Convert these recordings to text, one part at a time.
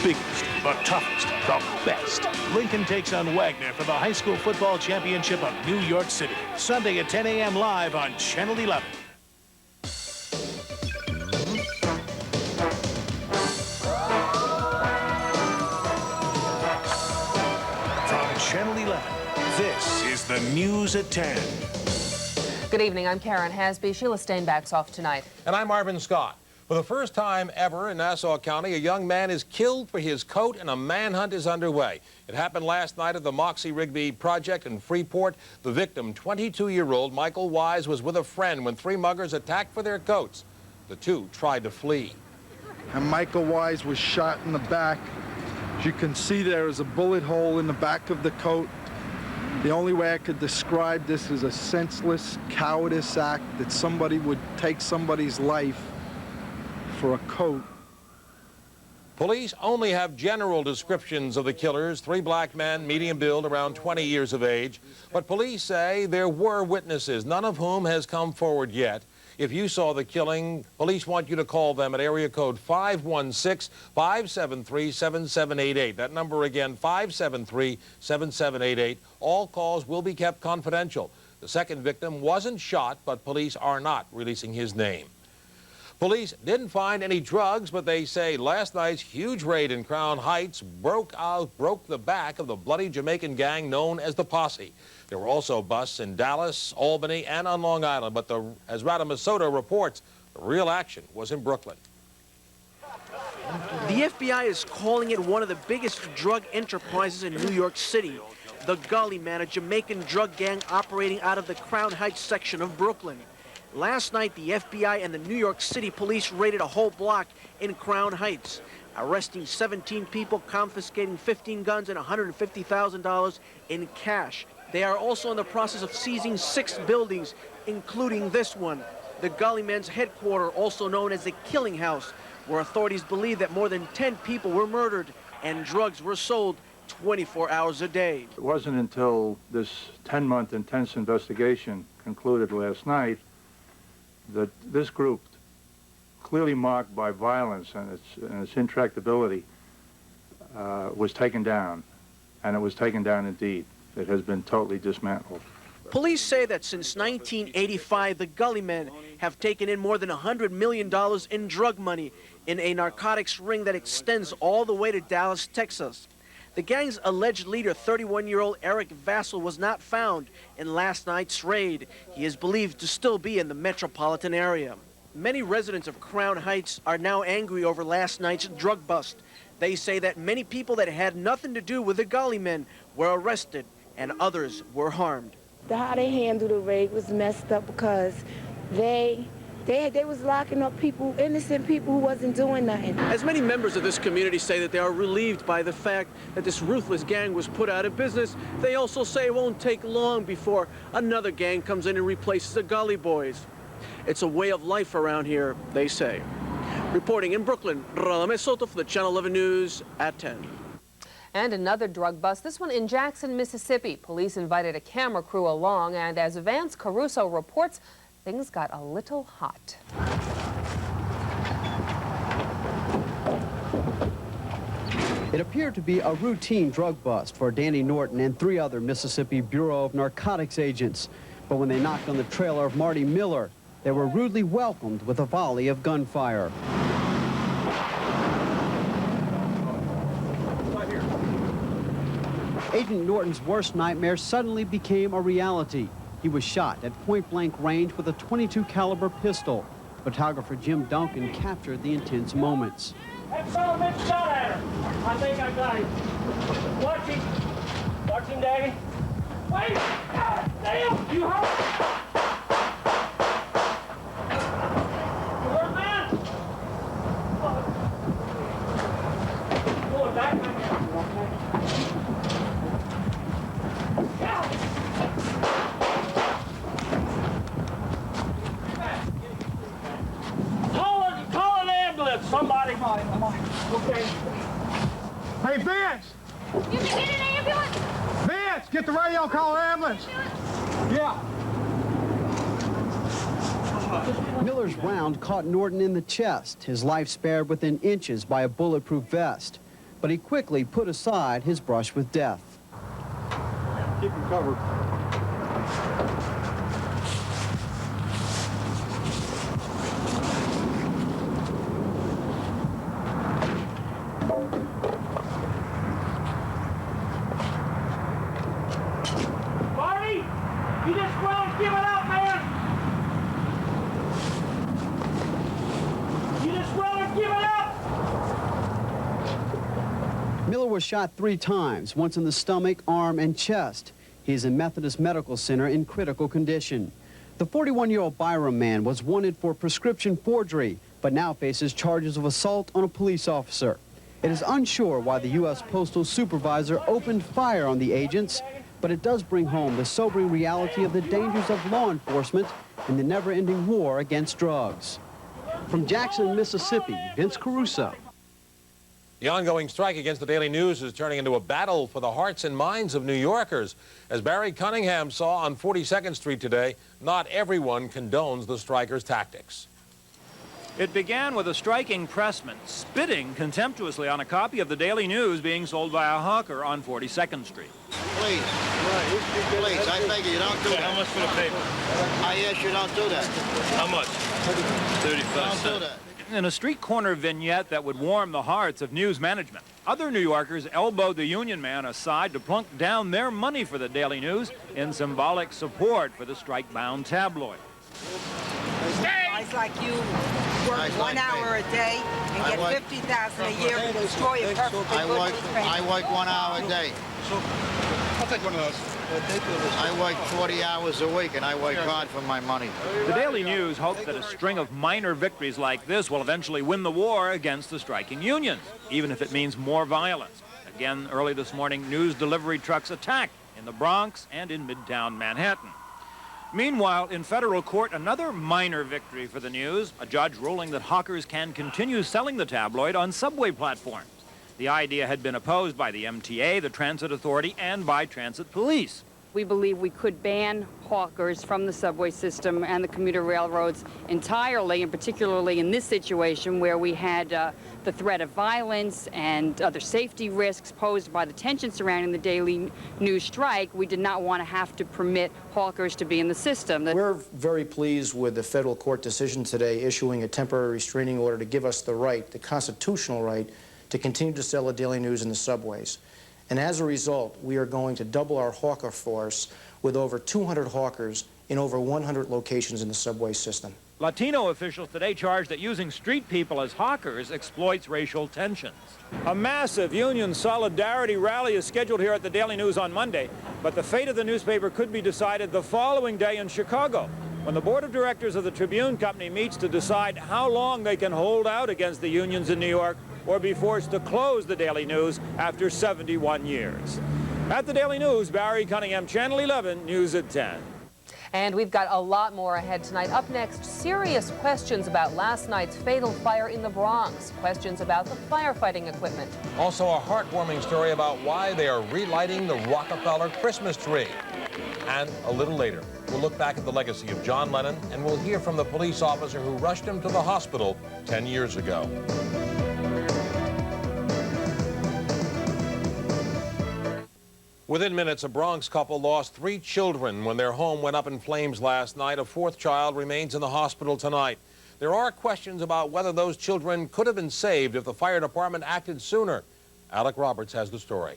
biggest, the toughest, the best. Lincoln takes on Wagner for the high school football championship of New York City. Sunday at 10 a.m. live on Channel 11. From Channel 11, this is the News at 10. Good evening, I'm Karen Hasby. Sheila Steinbach's off tonight. And I'm Marvin Scott. For the first time ever in Nassau County, a young man is killed for his coat and a manhunt is underway. It happened last night at the Moxie Rigby Project in Freeport. The victim, 22-year-old Michael Wise, was with a friend when three muggers attacked for their coats. The two tried to flee. And Michael Wise was shot in the back. As you can see, there is a bullet hole in the back of the coat. The only way I could describe this is a senseless, cowardice act that somebody would take somebody's life for a coat. Police only have general descriptions of the killers, three black men, medium build, around 20 years of age. But police say there were witnesses, none of whom has come forward yet. If you saw the killing, police want you to call them at area code 516-573-7788. That number again, 573-7788. All calls will be kept confidential. The second victim wasn't shot, but police are not releasing his name. Police didn't find any drugs, but they say last night's huge raid in Crown Heights broke the back of the bloody Jamaican gang known as the Posse. There were also busts in Dallas, Albany, and on Long Island, but as Rada Masoto reports, the real action was in Brooklyn. The FBI is calling it one of the biggest drug enterprises in New York City. The Gully Man, a Jamaican drug gang operating out of the Crown Heights section of Brooklyn. Last night, the FBI and the New York City police raided a whole block in Crown Heights, arresting 17 people, confiscating 15 guns and $150,000 in cash. They are also in the process of seizing 6 buildings, including this one, the Gully Man's headquarters, also known as the Killing House, where authorities believe that more than 10 people were murdered and drugs were sold 24 hours a day. It wasn't until this 10-month intense investigation concluded last night that this group, clearly marked by violence and its intractability, was taken down, and it was taken down indeed. It has been totally dismantled. Police say that since 1985, the Gully Men have taken in more than $100 million in drug money in a narcotics ring that extends all the way to Dallas, Texas. The gang's alleged leader, 31-year-old Eric Vassell, was not found in last night's raid. He is believed to still be in the metropolitan area. Many residents of Crown Heights are now angry over last night's drug bust. They say that many people that had nothing to do with the Gully Men were arrested and others were harmed. How they handled the raid was messed up because they was locking up people, innocent people who wasn't doing nothing. As many members of this community say that they are relieved by the fact that this ruthless gang was put out of business, they also say it won't take long before another gang comes in and replaces the Gully Boys. It's a way of life around here, they say. Reporting in Brooklyn, Rada Masoto for the Channel 11 News at 10. And another drug bust, this one in Jackson, Mississippi. Police invited a camera crew along, and as Vance Caruso reports, things got a little hot. It appeared to be a routine drug bust for Danny Norton and 3 other Mississippi Bureau of Narcotics agents. But when they knocked on the trailer of Marty Miller, they were rudely welcomed with a volley of gunfire. Agent Norton's worst nightmare suddenly became a reality. He was shot at point-blank range with a .22 caliber pistol. Photographer Jim Duncan captured the intense moments. That son of a bitch shot at her. I think I got him. Watch him. Watch him, Daddy. Wait! God damn! You hurt! You hurt, man? Going back right now. Call an ambulance, somebody. Okay. Hey, Vince! You can get an ambulance? Vince, get the radio, call an ambulance. Yeah. Miller's round caught Norton in the chest, his life spared within inches by a bulletproof vest. but he quickly put aside his brush with death. Keep him covered. Barney, you just won't give it up, man. You just won't give it up. Miller was shot 3 times, once in the stomach, arm, and chest. He's in Methodist Medical Center in critical condition. The 41-year-old Byram man was wanted for prescription forgery, but now faces charges of assault on a police officer. It is unsure why the U.S. Postal Supervisor opened fire on the agents, but it does bring home the sobering reality of the dangers of law enforcement in the never-ending war against drugs. From Jackson, Mississippi, Vince Caruso. The ongoing strike against the Daily News is turning into a battle for the hearts and minds of New Yorkers. As Barry Cunningham saw on 42nd Street today, not everyone condones the strikers' tactics. It began with a striking pressman spitting contemptuously on a copy of the Daily News being sold by a hawker on 42nd Street. Please, please, I beg you, don't do that. How much for the paper? I ask you, don't do that. How much? 35 cents. Don't do that. In a street corner vignette that would warm the hearts of news management, other New Yorkers elbowed the union man aside to plunk down their money for the Daily News in symbolic support for the strike-bound tabloid. Guys like you work 1 hour a day and get $50,000 a year to destroy a perfectly good newspaper. I work 1 hour a day. I'll take one of those. I work 40 hours a week, and I work hard for my money. The Daily News hopes that a string of minor victories like this will eventually win the war against the striking unions, even if it means more violence. Again, early this morning, news delivery trucks attacked in the Bronx and in Midtown Manhattan. Meanwhile, in federal court, another minor victory for the News, a judge ruling that hawkers can continue selling the tabloid on subway platforms. The idea had been opposed by the MTA, the Transit Authority, and by transit police. We believe we could ban hawkers from the subway system and the commuter railroads entirely, and particularly in this situation where we had the threat of violence and other safety risks posed by the tension surrounding the Daily News strike. We did not want to have to permit hawkers to be in the system. We're very pleased with the federal court decision today issuing a temporary restraining order to give us the right, the constitutional right, to continue to sell the Daily News in the subways. And as a result, we are going to double our hawker force with over 200 hawkers in over 100 locations in the subway system. Latino officials today charged that using street people as hawkers exploits racial tensions. A massive union solidarity rally is scheduled here at the Daily News on Monday, but the fate of the newspaper could be decided the following day in Chicago, when the board of directors of the Tribune Company meets to decide how long they can hold out against the unions in New York or be forced to close the Daily News after 71 years. At the Daily News, Barry Cunningham, Channel 11, News at 10. And we've got a lot more ahead tonight. Up next, serious questions about last night's fatal fire in the Bronx. Questions about the firefighting equipment. Also, a heartwarming story about why they are relighting the Rockefeller Christmas tree. And a little later, we'll look back at the legacy of John Lennon, and we'll hear from the police officer who rushed him to the hospital 10 years ago. Within minutes, a Bronx couple lost 3 children when their home went up in flames last night. A 4th child remains in the hospital tonight. There are questions about whether those children could have been saved if the fire department acted sooner. Alec Roberts has the story.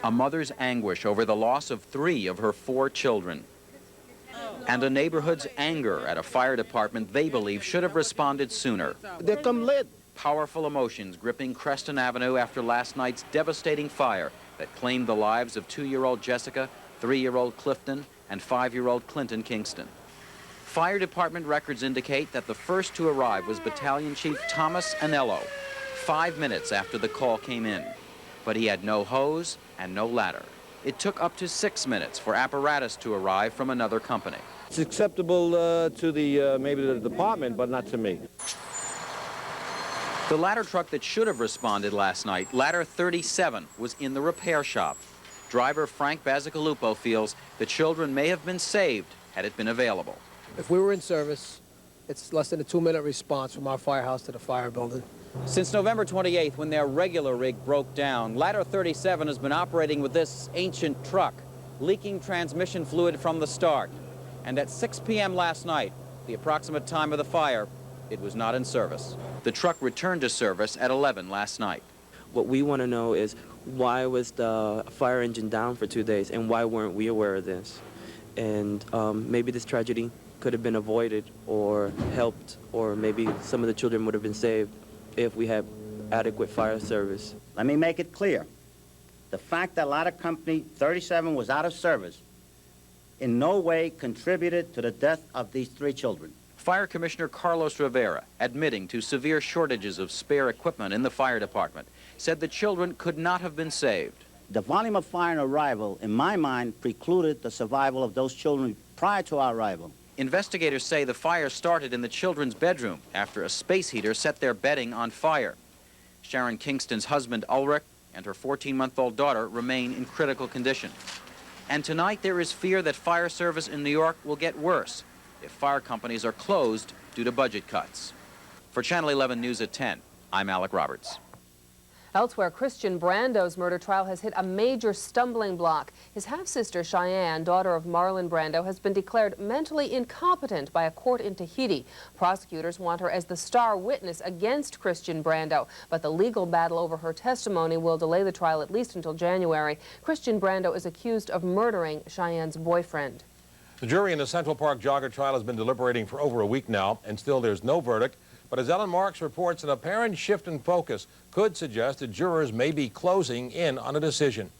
A mother's anguish over the loss of 3 of her 4 children. And a neighborhood's anger at a fire department they believe should have responded sooner. They come late. Powerful emotions gripping Creston Avenue after last night's devastating fire that claimed the lives of 2-year-old Jessica, 3-year-old Clifton, and 5-year-old Clinton Kingston. Fire department records indicate that the first to arrive was Battalion Chief Thomas Anello, 5 minutes after the call came in. But he had no hose and no ladder. It took up to 6 minutes for apparatus to arrive from another company. It's acceptable to the maybe the department, but not to me. The ladder truck that should have responded last night, Ladder 37, was in the repair shop. Driver Frank Bazzicallupo feels the children may have been saved had it been available. If we were in service It's less than a 2-minute response from our firehouse to the fire building. Since November 28th, when their regular rig broke down, Ladder 37 has been operating with this ancient truck, leaking transmission fluid from the start. And at 6 p.m. last night, the approximate time of the fire, it was not in service. The truck returned to service at 11 last night. What we want to know is why was the fire engine down for 2 days, and why weren't we aware of this? And maybe this tragedy could have been avoided or helped, or maybe some of the children would have been saved if we had adequate fire service. Let me make it clear. The fact that Ladder Company 37 was out of service in no way contributed to the death of these 3 children. Fire Commissioner Carlos Rivera, admitting to severe shortages of spare equipment in the fire department, said the children could not have been saved. The volume of fire and arrival, in my mind, precluded the survival of those children prior to our arrival. Investigators say the fire started in the children's bedroom after a space heater set their bedding on fire. Sharon Kingston's husband, Ulrich, and her 14-month-old daughter remain in critical condition. And tonight there is fear that fire service in New York will get worse if fire companies are closed due to budget cuts. For Channel 11 News at 10, I'm Alec Roberts. Elsewhere, Christian Brando's murder trial has hit a major stumbling block. His half-sister, Cheyenne, daughter of Marlon Brando, has been declared mentally incompetent by a court in Tahiti. Prosecutors want her as the star witness against Christian Brando, but the legal battle over her testimony will delay the trial at least until January. Christian Brando is accused of murdering Cheyenne's boyfriend. The jury in the Central Park Jogger trial has been deliberating for over a week now, and still there's no verdict. But as Ellen Marks reports, an apparent shift in focus could suggest that jurors may be closing in on a decision.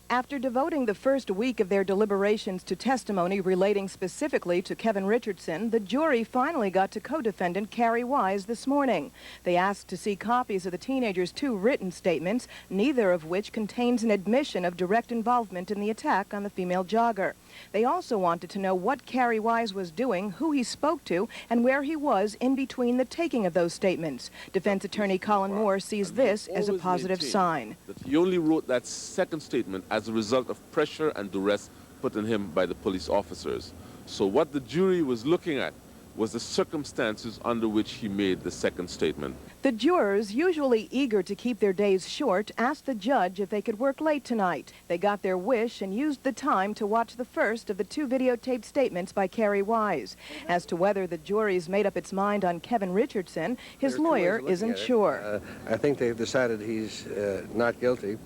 After devoting the first week of their deliberations to testimony relating specifically to Kevin Richardson, the jury finally got to co-defendant Carrie Wise this morning. They asked to see copies of the teenager's 2 written statements, neither of which contains an admission of direct involvement in the attack on the female jogger. They also wanted to know what Carrie Wise was doing, who he spoke to, and where he was in between the taking of those statements. Defense attorney Colin Moore sees this as a positive sign. That he only wrote that second statement as a result of pressure and duress put on him by the police officers. So what the jury was looking at was the circumstances under which he made the second statement. The jurors, usually eager to keep their days short, asked the judge if they could work late tonight. They got their wish and used the time to watch the first of the 2 videotaped statements by Carrie Wise. As to whether the jury's made up its mind on Kevin Richardson, his lawyer isn't sure. I think they've decided he's not guilty,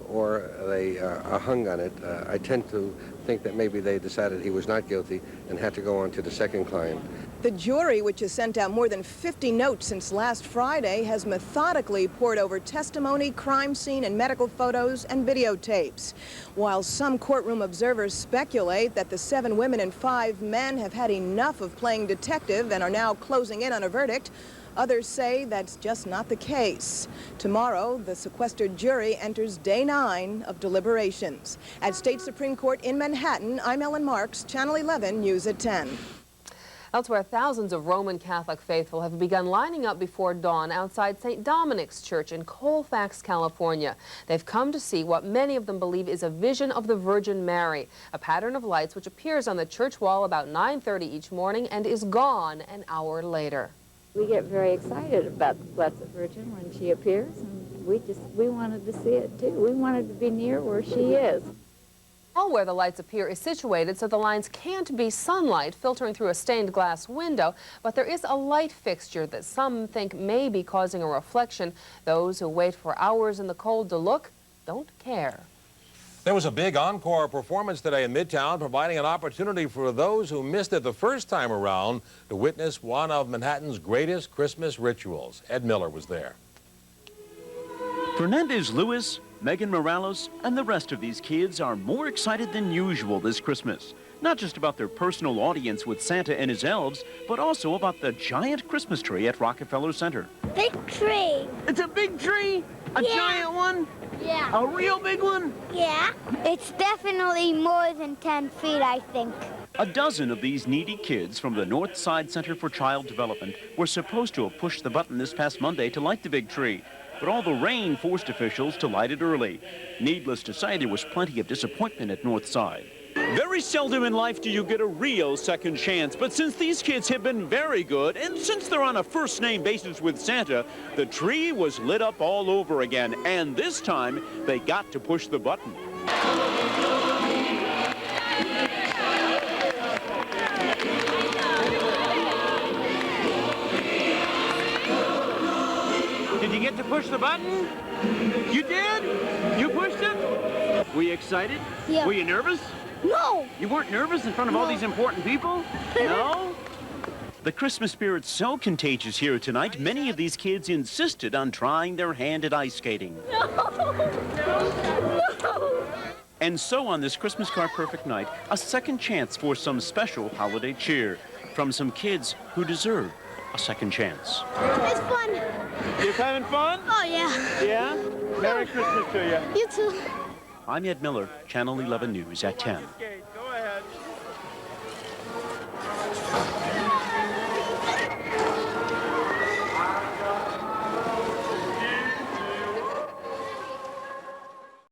or they are hung on it. I tend to think that maybe they decided he was not guilty and had to go on to the second client. The jury, which has sent out more than 50 notes since last Friday, has methodically pored over testimony, crime scene and medical photos and videotapes. While some courtroom observers speculate that the 7 women and 5 men have had enough of playing detective and are now closing in on a verdict, others say that's just not the case. Tomorrow, the sequestered jury enters day 9 of deliberations. At State Supreme Court in Manhattan, I'm Ellen Marks, Channel 11 News at 10. Elsewhere, thousands of Roman Catholic faithful have begun lining up before dawn outside St. Dominic's Church in Colfax, California. They've come to see what many of them believe is a vision of the Virgin Mary, a pattern of lights which appears on the church wall about 9:30 each morning and is gone an hour later. We get very excited about the Blessed Virgin when she appears, and we wanted to see it too. We wanted to be near where she is. All where the lights appear is situated so the lines can't be sunlight filtering through a stained glass window, but there is a light fixture that some think may be causing a reflection. Those who wait for hours in the cold to look don't care. There was a big encore performance today in Midtown, providing an opportunity for those who missed it the first time around to witness one of Manhattan's greatest Christmas rituals. Ed Miller was there. Fernandez Lewis, Megan Morales, and the rest of these kids are more excited than usual this Christmas. Not just about their personal audience with Santa and his elves, but also about the giant Christmas tree at Rockefeller Center. Big tree. It's a big tree? A giant one? Yeah. A real big one? Yeah. It's definitely more than 10 feet, I think. A dozen of these needy kids from the North Side Center for Child Development were supposed to have pushed the button this past Monday to light the big tree. But all the rain forced officials to light it early. Needless to say, there was plenty of disappointment at North Side. Very seldom in life do you get a real second chance, but since these kids have been very good, and since they're on a first-name basis with Santa, the tree was lit up all over again, and this time they got to push the button. Did you get to push the button? You did? You pushed it? Were you excited? Yeah. Were you nervous? No! You weren't nervous in front of all these important people? No? The Christmas spirit's so contagious here tonight, many of these kids insisted on trying their hand at ice skating. And so on this Christmas Car Perfect night, a second chance for some special holiday cheer from some kids who deserve a second chance. It's fun. You having fun? Oh, yeah. Yeah? Merry Christmas to you. You too. I'm Ed Miller, Channel 11 News at 10.